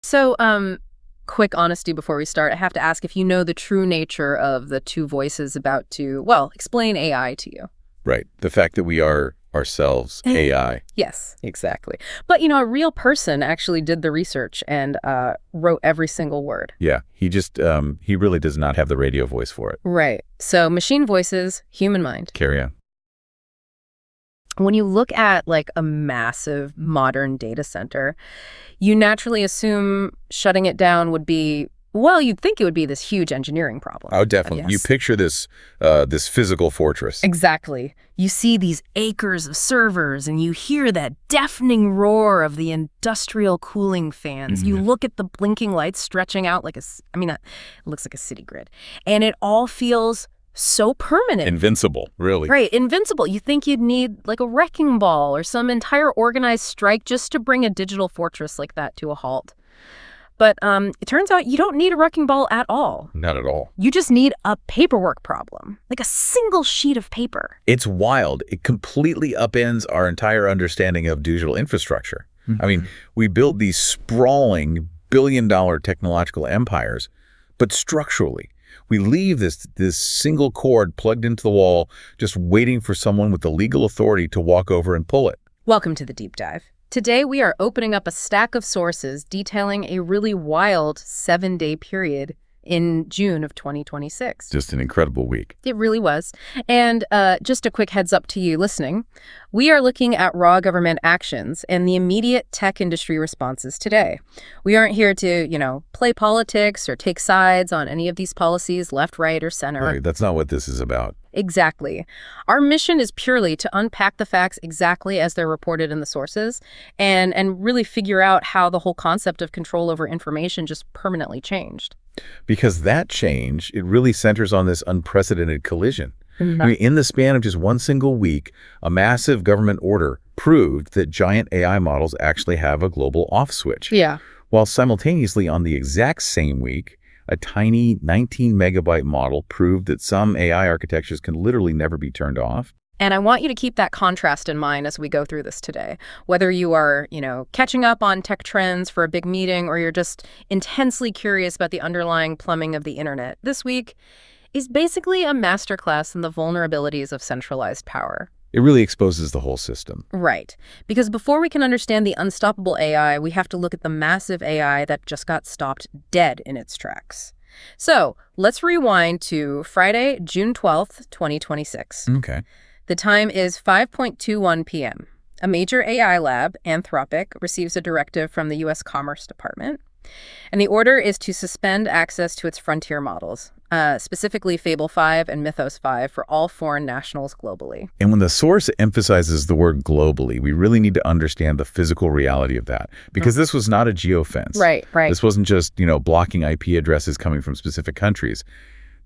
So, quick honesty before we start. I have to ask if you know the true nature of the two voices about to, well, explain AI to you. Right. The fact that we are ourselves AI. Yes, exactly. But, a real person actually did the research and wrote every single word. Yeah. He really does not have the radio voice for it. Right. So machine voices, human mind. Carry on. When you look at like a massive modern data center, you naturally assume shutting it down would be, well, you'd think it would be this huge engineering problem. Oh, definitely. Yes. You picture this physical fortress. Exactly. You see these acres of servers and you hear that deafening roar of the industrial cooling fans. You look at the blinking lights stretching out like it looks like a city grid. And it all feels so permanent. Invincible, really. Right, invincible. You think you'd need like a wrecking ball or some entire organized strike just to bring a digital fortress like that to a halt. But it turns out you don't need a wrecking ball at all. Not at all. You just need a paperwork problem, like a single sheet of paper. It's wild. It completely upends our entire understanding of digital infrastructure. I mean, we build these sprawling billion-dollar technological empires, but structurally, we leave this single cord plugged into the wall, just waiting for someone with the legal authority to walk over and pull it. Welcome to the Deep Dive. Today, we are opening up a stack of sources detailing a really wild 7-day period in June of 2026. Just an incredible week. It really was. And just a quick heads up to you listening, we are looking at raw government actions and the immediate tech industry responses today. We aren't here to, play politics or take sides on any of these policies, left, right, or center. Right, that's not what this is about. Exactly. Our mission is purely to unpack the facts exactly as they're reported in the sources and really figure out how the whole concept of control over information just permanently changed. Because that change, it really centers on this unprecedented collision. I mean, in the span of just one single week, a massive government order proved that giant AI models actually have a global off switch. Yeah. While simultaneously on the exact same week, a tiny 19-megabyte model proved that some AI architectures can literally never be turned off. And I want you to keep that contrast in mind as we go through this today. Whether you are, catching up on tech trends for a big meeting or you're just intensely curious about the underlying plumbing of the internet, this week is basically a masterclass in the vulnerabilities of centralized power. It really exposes the whole system. Right. Because before we can understand the unstoppable AI, we have to look at the massive AI that just got stopped dead in its tracks. So let's rewind to Friday, June 12th, 2026. Okay. The time is 5:21 p.m. A major AI lab, Anthropic, receives a directive from the U.S. Commerce Department. And the order is to suspend access to its frontier models, specifically Fable 5 and Mythos 5 for all foreign nationals globally. And when the source emphasizes the word globally, we really need to understand the physical reality of that. Because this was not a geofence. Right. This wasn't just, blocking IP addresses coming from specific countries.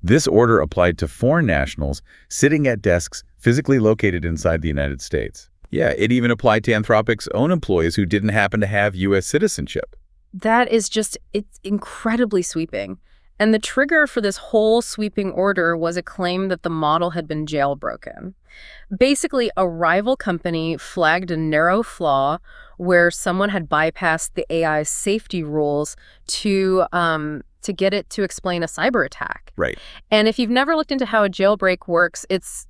This order applied to foreign nationals sitting at desks physically located inside the United States. Yeah, it even applied to Anthropic's own employees who didn't happen to have U.S. citizenship. That is it's incredibly sweeping. And the trigger for this whole sweeping order was a claim that the model had been jailbroken. Basically, a rival company flagged a narrow flaw where someone had bypassed the AI's safety rules to get it to explain a cyber attack. Right. And if you've never looked into how a jailbreak works, it's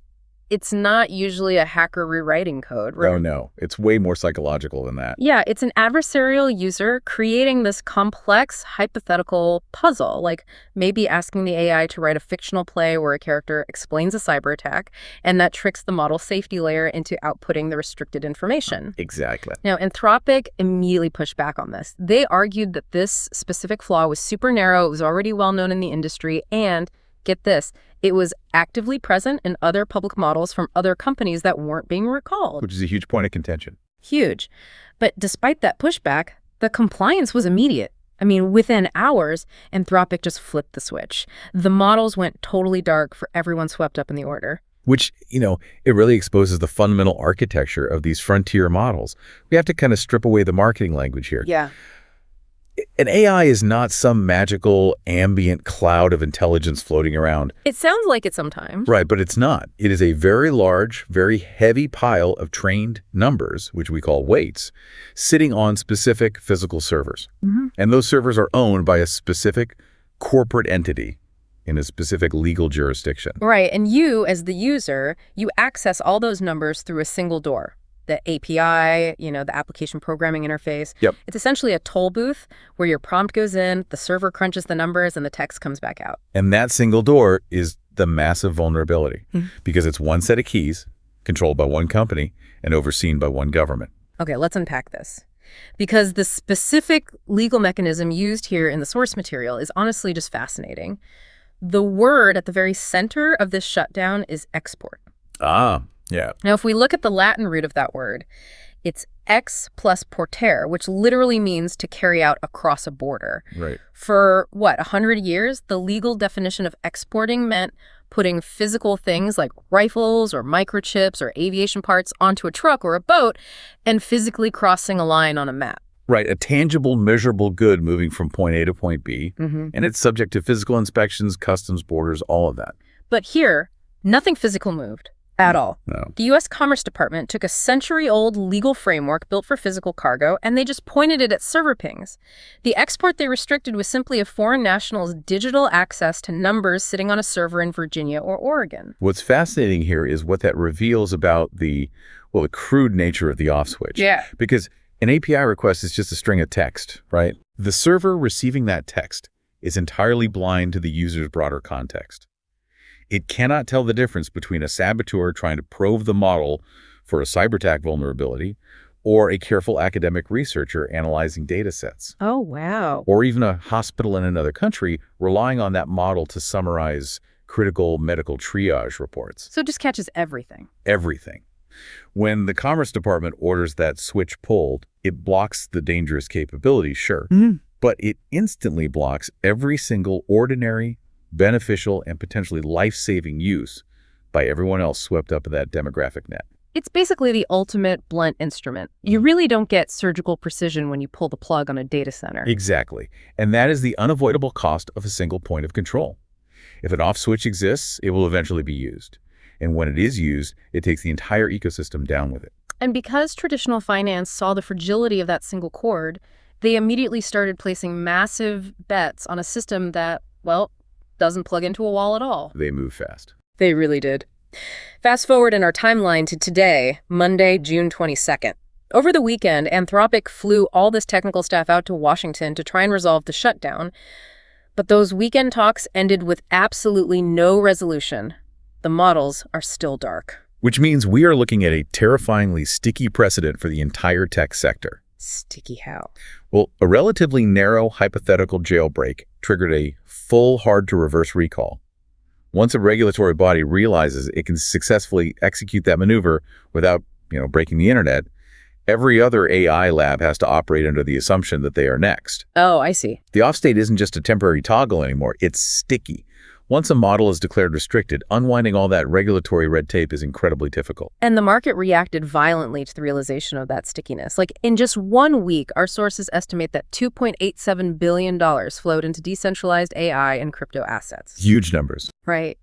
not usually a hacker rewriting code. Right? Oh, no. It's way more psychological than that. Yeah, it's an adversarial user creating this complex hypothetical puzzle, like maybe asking the AI to write a fictional play where a character explains a cyber attack, and that tricks the model safety layer into outputting the restricted information. Exactly. Now, Anthropic immediately pushed back on this. They argued that this specific flaw was super narrow, it was already well known in the industry, and, get this, it was actively present in other public models from other companies that weren't being recalled. Which is a huge point of contention. Huge. But despite that pushback, the compliance was immediate. I mean, within hours, Anthropic just flipped the switch. The models went totally dark for everyone swept up in the order. Which, it really exposes the fundamental architecture of these frontier models. We have to kind of strip away the marketing language here. Yeah. An AI is not some magical ambient cloud of intelligence floating around. It sounds like it sometimes. Right, but it's not. It is a very large, very heavy pile of trained numbers, which we call weights, sitting on specific physical servers. And those servers are owned by a specific corporate entity in a specific legal jurisdiction. Right, and you, as the user, you access all those numbers through a single door. The API, the application programming interface. Yep. It's essentially a toll booth where your prompt goes in, the server crunches the numbers, and the text comes back out. And that single door is the massive vulnerability because it's one set of keys controlled by one company and overseen by one government. Okay, let's unpack this. Because the specific legal mechanism used here in the source material is honestly just fascinating. The word at the very center of this shutdown is export. Ah, yeah. Now, if we look at the Latin root of that word, it's ex plus portere, which literally means to carry out across a border. Right. For, 100 years, the legal definition of exporting meant putting physical things like rifles or microchips or aviation parts onto a truck or a boat and physically crossing a line on a map. Right, a tangible, measurable good moving from point A to point B, and it's subject to physical inspections, customs, borders, all of that. But here, nothing physical moved at all. No. The U.S. Commerce Department took a century-old legal framework built for physical cargo, and they just pointed it at server pings. The export they restricted was simply a foreign national's digital access to numbers sitting on a server in Virginia or Oregon. What's fascinating here is what that reveals about the crude nature of the off switch. Yeah. Because an API request is just a string of text, right? The server receiving that text is entirely blind to the user's broader context. It cannot tell the difference between a saboteur trying to probe the model for a cyber attack vulnerability or a careful academic researcher analyzing data sets. Oh, wow. Or even a hospital in another country relying on that model to summarize critical medical triage reports. So it just catches everything. Everything. When the Commerce Department orders that switch pulled, it blocks the dangerous capability, sure, but it instantly blocks every single ordinary, beneficial, and potentially life-saving use by everyone else swept up in that demographic net. It's basically the ultimate blunt instrument. You really don't get surgical precision when you pull the plug on a data center. Exactly. And that is the unavoidable cost of a single point of control. If an off switch exists, it will eventually be used. And when it is used, it takes the entire ecosystem down with it. And because traditional finance saw the fragility of that single cord, they immediately started placing massive bets on a system that, doesn't plug into a wall at all. They move fast. They really did. Fast forward in our timeline to today, Monday, June 22nd. Over the weekend, Anthropic flew all this technical staff out to Washington to try and resolve the shutdown. But those weekend talks ended with absolutely no resolution. The models are still dark. Which means we are looking at a terrifyingly sticky precedent for the entire tech sector. Sticky how? Well, a relatively narrow hypothetical jailbreak triggered a full hard-to-reverse recall. Once a regulatory body realizes it can successfully execute that maneuver without, breaking the internet, every other AI lab has to operate under the assumption that they are next. Oh, I see. The off-state isn't just a temporary toggle anymore, it's sticky. Once a model is declared restricted, unwinding all that regulatory red tape is incredibly difficult. And the market reacted violently to the realization of that stickiness. In just 1 week, our sources estimate that $2.87 billion flowed into decentralized AI and crypto assets. Huge numbers. Right.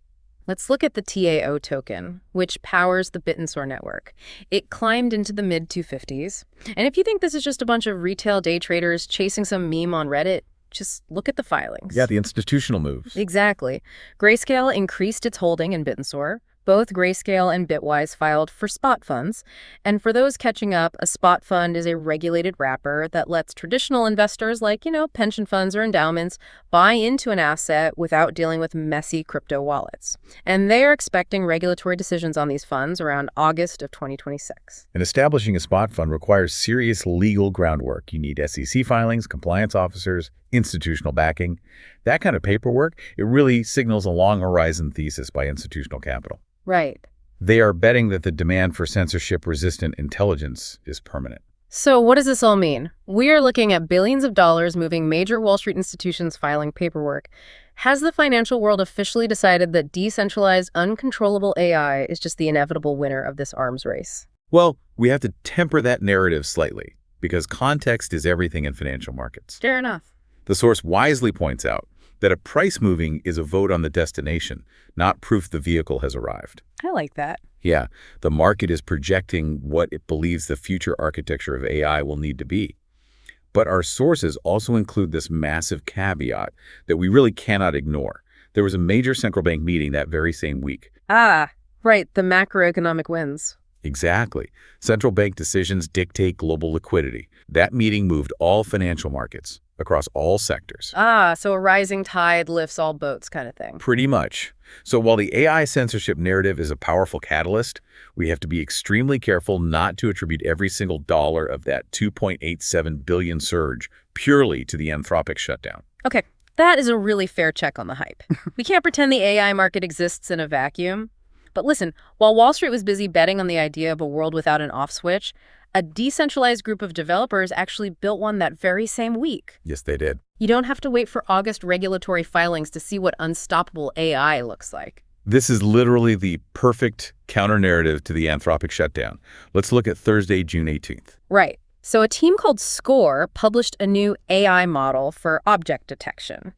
Let's look at the TAO token, which powers the Bitensor network. It climbed into the mid-250s. And if you think this is just a bunch of retail day traders chasing some meme on Reddit, just look at the filings. Yeah, the institutional moves. Exactly. Grayscale increased its holding in Bitensor. Both Grayscale and Bitwise filed for spot funds. And for those catching up, a spot fund is a regulated wrapper that lets traditional investors like, pension funds or endowments buy into an asset without dealing with messy crypto wallets. And they are expecting regulatory decisions on these funds around August of 2026. And establishing a spot fund requires serious legal groundwork. You need SEC filings, compliance officers, institutional backing. That kind of paperwork, it really signals a long horizon thesis by institutional capital. Right. They are betting that the demand for censorship-resistant intelligence is permanent. So what does this all mean? We are looking at billions of dollars moving major Wall Street institutions filing paperwork. Has the financial world officially decided that decentralized, uncontrollable AI is just the inevitable winner of this arms race? Well, we have to temper that narrative slightly. because context is everything in financial markets. Fair enough. The source wisely points out that a price moving is a vote on the destination, not proof the vehicle has arrived. I like that. Yeah, the market is projecting what it believes the future architecture of AI will need to be. But our sources also include this massive caveat that we really cannot ignore. There was a major central bank meeting that very same week. Ah, right, the macroeconomic winds. Exactly. Central bank decisions dictate global liquidity. That meeting moved all financial markets across all sectors. Ah, so a rising tide lifts all boats kind of thing. Pretty much. So while the AI censorship narrative is a powerful catalyst, we have to be extremely careful not to attribute every single dollar of that 2.87 billion surge purely to the Anthropic shutdown. Okay, that is a really fair check on the hype. We can't pretend the AI market exists in a vacuum. But listen, while Wall Street was busy betting on the idea of a world without an off switch, a decentralized group of developers actually built one that very same week. Yes, they did. You don't have to wait for August regulatory filings to see what unstoppable AI looks like. This is literally the perfect counter-narrative to the Anthropic shutdown. Let's look at Thursday, June 18th. Right. So a team called SCORE published a new AI model for object detection.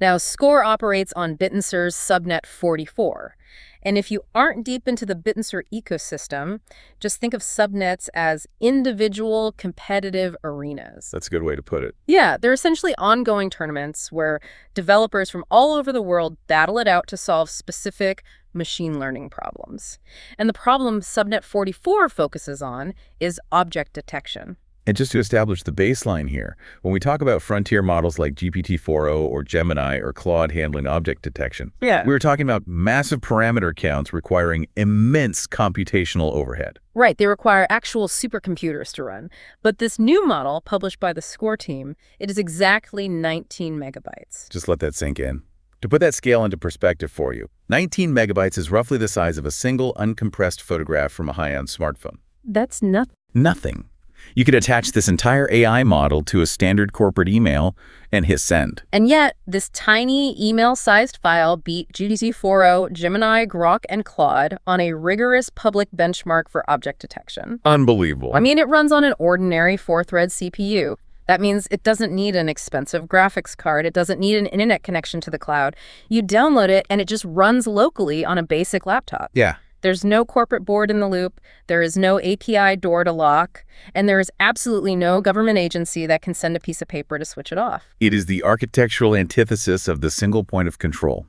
Now, SCORE operates on Bittensur's subnet 44. And if you aren't deep into the Bittensur ecosystem, just think of subnets as individual competitive arenas. That's a good way to put it. Yeah, they're essentially ongoing tournaments where developers from all over the world battle it out to solve specific machine learning problems. And the problem subnet 44 focuses on is object detection. And just to establish the baseline here, when we talk about frontier models like GPT-4o or Gemini or Claude handling object detection, we're talking about massive parameter counts requiring immense computational overhead. Right, they require actual supercomputers to run. But this new model, published by the SCORE team, it is exactly 19 megabytes. Just let that sink in. To put that scale into perspective for you, 19 megabytes is roughly the size of a single uncompressed photograph from a high-end smartphone. That's nothing. Nothing. You could attach this entire AI model to a standard corporate email and hit send. And yet, this tiny email-sized file beat GPT-4o, Gemini, Grok, and Claude on a rigorous public benchmark for object detection. Unbelievable. I mean, it runs on an ordinary 4-thread CPU. That means it doesn't need an expensive graphics card. It doesn't need an internet connection to the cloud. You download it, and it just runs locally on a basic laptop. Yeah. There's no corporate board in the loop, there is no API door to lock, and there is absolutely no government agency that can send a piece of paper to switch it off. It is the architectural antithesis of the single point of control.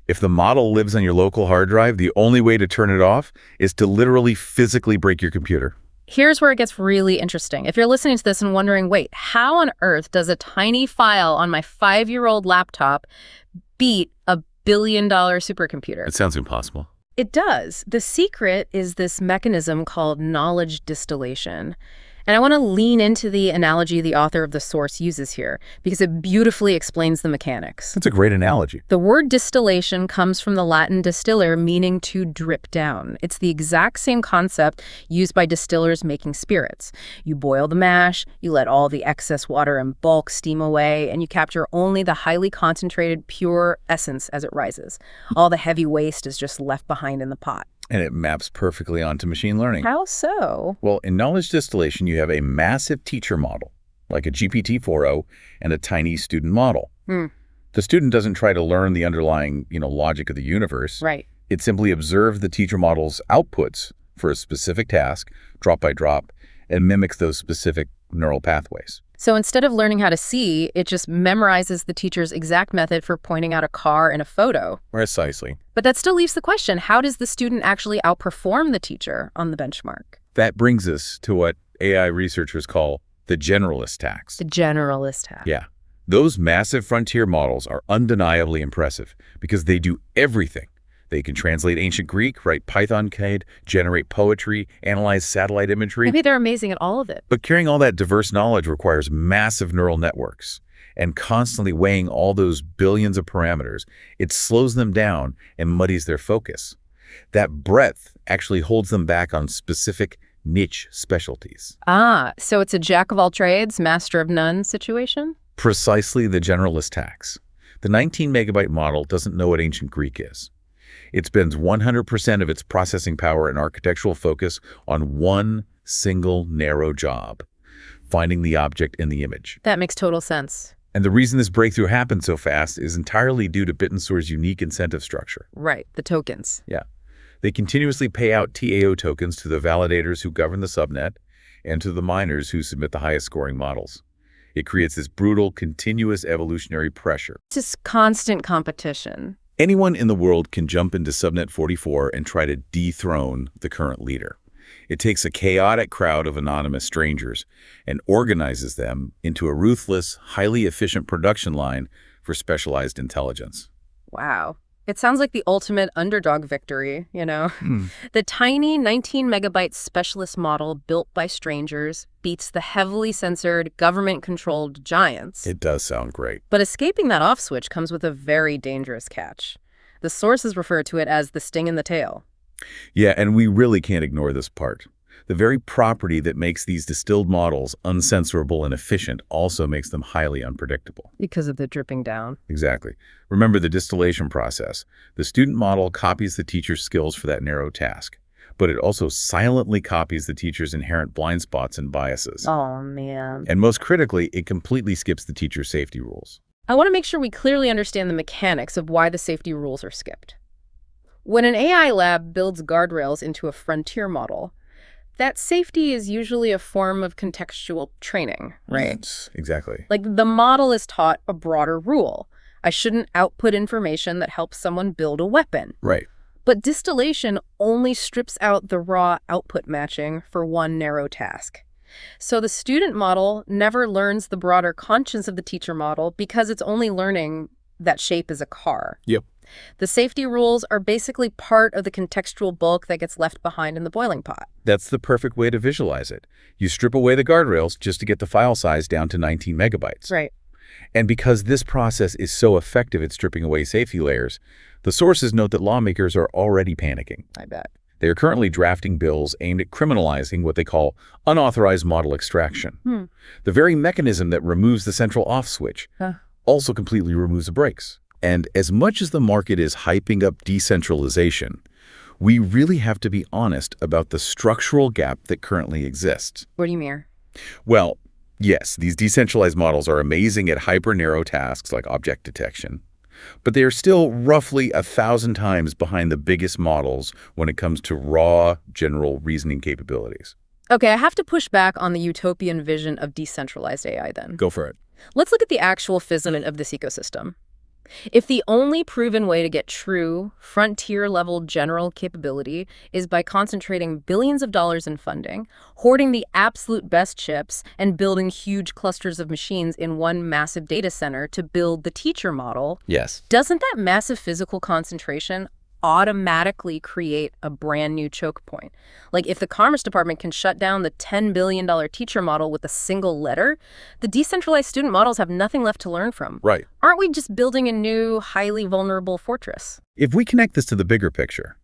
If the model lives on your local hard drive, the only way to turn it off is to literally physically break your computer. Here's where it gets really interesting. If you're listening to this and wondering, wait, how on earth does a tiny file on my 5-year-old laptop beat a billion-dollar supercomputer? It sounds impossible. It does. The secret is this mechanism called knowledge distillation. And I want to lean into the analogy the author of the source uses here, because it beautifully explains the mechanics. That's a great analogy. The word distillation comes from the Latin distiller, meaning to drip down. It's the exact same concept used by distillers making spirits. You boil the mash, you let all the excess water and bulk steam away, and you capture only the highly concentrated, pure essence as it rises. All the heavy waste is just left behind in the pot. And it maps perfectly onto machine learning. How so? Well, in knowledge distillation, you have a massive teacher model, like a GPT-4o, and a tiny student model. The student doesn't try to learn the underlying, logic of the universe. Right. It simply observes the teacher model's outputs for a specific task, drop by drop, and mimics those specific neural pathways. So instead of learning how to see, it just memorizes the teacher's exact method for pointing out a car in a photo. Precisely. But that still leaves the question, how does the student actually outperform the teacher on the benchmark? That brings us to what AI researchers call the generalist task. The generalist task. Yeah. Those massive frontier models are undeniably impressive because they do everything. They can translate ancient Greek, write Python code, generate poetry, analyze satellite imagery. Maybe they're amazing at all of it. But carrying all that diverse knowledge requires massive neural networks. And constantly weighing all those billions of parameters, it slows them down and muddies their focus. That breadth actually holds them back on specific niche specialties. Ah, so it's a jack of all trades, master of none situation? Precisely the generalist tax. The 19 megabyte model doesn't know what ancient Greek is. It spends 100% of its processing power and architectural focus on one single narrow job. finding the object in the image. That makes total sense. And the reason this breakthrough happened so fast is entirely due to Bittensour's unique incentive structure. Right, the tokens. Yeah. They continuously pay out TAO tokens to the validators who govern the subnet and to the miners who submit the highest scoring models. It creates this brutal, continuous evolutionary pressure. Just constant competition. Anyone in the world can jump into Subnet 44 and try to dethrone the current leader. It takes a chaotic crowd of anonymous strangers and organizes them into a ruthless, highly efficient production line for specialized intelligence. Wow. It sounds like the ultimate underdog victory, you know? The tiny 19-megabyte specialist model built by strangers beats the heavily censored, government-controlled giants. It does sound great. But escaping that off switch comes with a very dangerous catch. The sources refer to it as the sting in the tail. Yeah, and we really can't ignore this part. The very property that makes these distilled models uncensorable and efficient also makes them highly unpredictable. Because of the dripping down. Exactly. Remember the distillation process. The student model copies the teacher's skills for that narrow task, but it also silently copies the teacher's inherent blind spots and biases. Oh, man. And most critically, it completely skips the teacher's safety rules. I want to make sure we clearly understand the mechanics of why the safety rules are skipped. When an AI lab builds guardrails into a frontier model, that safety is usually a form of contextual training, right? Yes, exactly. Like the model is taught a broader rule. I shouldn't output information that helps someone build a weapon. Right. But distillation only strips out the raw output matching for one narrow task. So the student model never learns the broader conscience of the teacher model because it's only learning that shape is a car. Yep. The safety rules are basically part of the contextual bulk that gets left behind in the boiling pot. That's the perfect way to visualize it. You strip away the guardrails just to get the file size down to 19 megabytes. Right. And because this process is so effective at stripping away safety layers, the sources note that lawmakers are already panicking. I bet. They are currently drafting bills aimed at criminalizing what they call unauthorized model extraction. The very mechanism that removes the central off switch also completely removes the brakes. And as much as the market is hyping up decentralization, we really have to be honest about the structural gap that currently exists. What do you mean? Well, yes, these decentralized models are amazing at hyper-narrow tasks like object detection, but they are still roughly 1,000 times behind the biggest models when it comes to raw, general reasoning capabilities. Okay, I have to push back on the utopian vision of decentralized AI then. Go for it. Let's look at the actual physics of this ecosystem. If the only proven way to get true, frontier-level general capability is by concentrating billions of dollars in funding, hoarding the absolute best chips, and building huge clusters of machines in one massive data center to build the teacher model, Yes. doesn't that massive physical concentration automatically create a brand new choke point? Like if the Commerce Department can shut down the $10 billion teacher model with a single letter, the decentralized student models have nothing left to learn from. Right. Aren't we just building a new, highly vulnerable fortress? If we connect this to the bigger picture,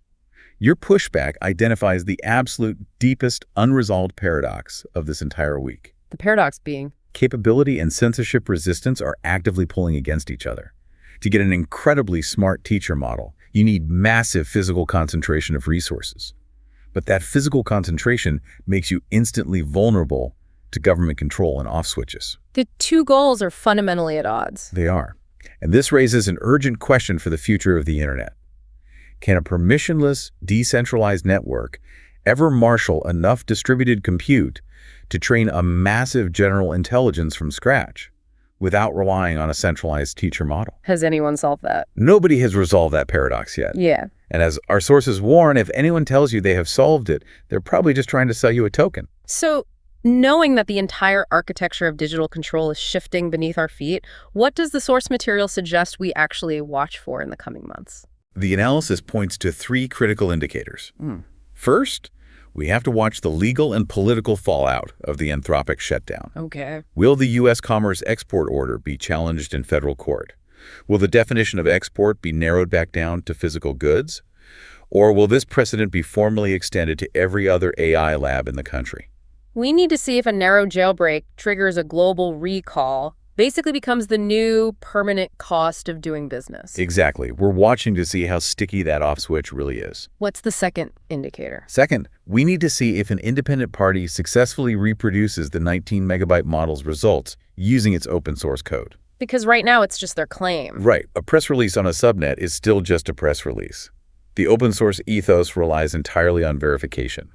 your pushback identifies the absolute deepest unresolved paradox of this entire week. The paradox being? Capability and censorship resistance are actively pulling against each other. To get an incredibly smart teacher model, you need massive physical concentration of resources. But that physical concentration makes you instantly vulnerable to government control and off switches. The two goals are fundamentally at odds. They are. And this raises an urgent question for the future of the internet. Can a permissionless, decentralized network ever marshal enough distributed compute to train a massive general intelligence from scratch without relying on a centralized teacher model? Has anyone solved that? Nobody has resolved that paradox yet. Yeah. And as our sources warn, if anyone tells you they have solved it, they're probably just trying to sell you a token. So, knowing that the entire architecture of digital control is shifting beneath our feet, what does the source material suggest we actually watch for in the coming months? The analysis points to 3 critical indicators. First, we have to watch the legal and political fallout of the Anthropic shutdown. Okay. Will the U.S. Commerce export order be challenged in federal court? Will the definition of export be narrowed back down to physical goods? Or will this precedent be formally extended to every other AI lab in the country? We need to see if a narrow jailbreak triggers a global recall Basically becomes the new permanent cost of doing business. Exactly. We're watching to see how sticky that off switch really is. What's the second indicator? Second, we need to see if an independent party successfully reproduces the 19 megabyte model's results using its open source code. Because right now it's just their claim. Right. A press release on a subnet is still just a press release. The open source ethos relies entirely on verification.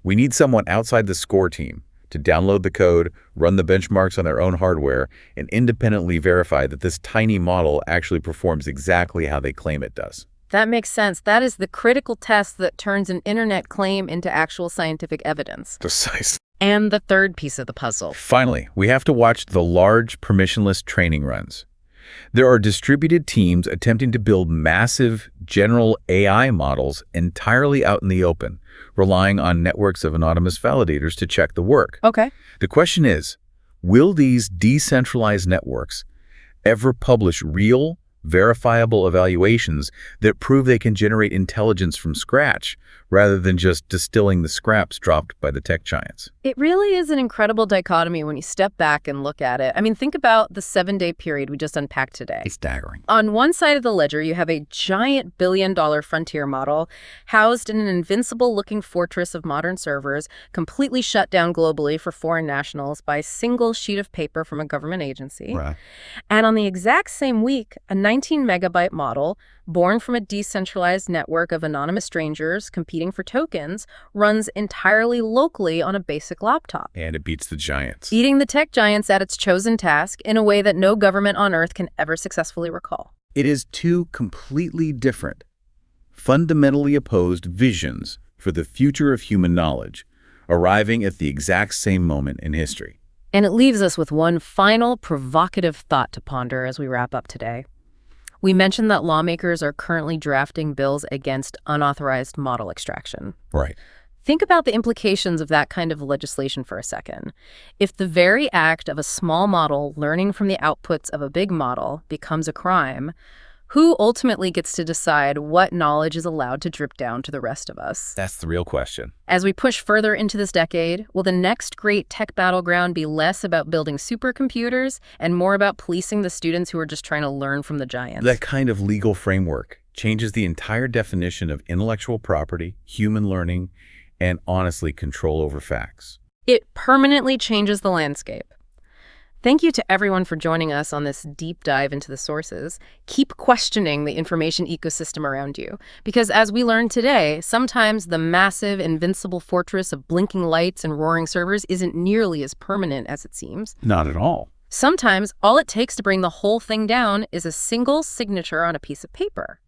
We need someone outside the score team to download the code, run the benchmarks on their own hardware, and independently verify that this tiny model actually performs exactly how they claim it does. That makes sense. That is the critical test that turns an internet claim into actual scientific evidence. Precise. And the third piece of the puzzle. Finally, we have to watch the large permissionless training runs. There are distributed teams attempting to build massive general AI models entirely out in the open, relying on networks of anonymous validators to check the work. Okay. The question is, will these decentralized networks ever publish real, verifiable evaluations that prove they can generate intelligence from scratch, rather than just distilling the scraps dropped by the tech giants? It really is an incredible dichotomy when you step back and look at it. I mean, think about the 7-day period we just unpacked today. It's staggering. On one side of the ledger, you have a giant billion-dollar frontier model housed in an invincible-looking fortress of modern servers, completely shut down globally for foreign nationals by a single sheet of paper from a government agency. Right. And on the exact same week, a 19-megabyte model, born from a decentralized network of anonymous strangers competing for tokens, runs entirely locally on a basic laptop, And it beats the giants. beating the tech giants at its chosen task in a way that no government on Earth can ever successfully recall. It is two completely different, fundamentally opposed visions for the future of human knowledge, arriving at the exact same moment in history. And it leaves us with one final provocative thought to ponder as we wrap up today. We mentioned that lawmakers are currently drafting bills against unauthorized model extraction. Right. Think about the implications of that kind of legislation for a second. If the very act of a small model learning from the outputs of a big model becomes a crime, who ultimately gets to decide what knowledge is allowed to drip down to the rest of us? That's the real question. As we push further into this decade, will the next great tech battleground be less about building supercomputers and more about policing the students who are just trying to learn from the giants? That kind of legal framework changes the entire definition of intellectual property, human learning, and honestly, control over facts. It permanently changes the landscape. Thank you to everyone for joining us on this deep dive into the sources. Keep questioning the information ecosystem around you, because as we learned today, sometimes the massive, invincible fortress of blinking lights and roaring servers isn't nearly as permanent as it seems. Not at all. Sometimes all it takes to bring the whole thing down is a single signature on a piece of paper.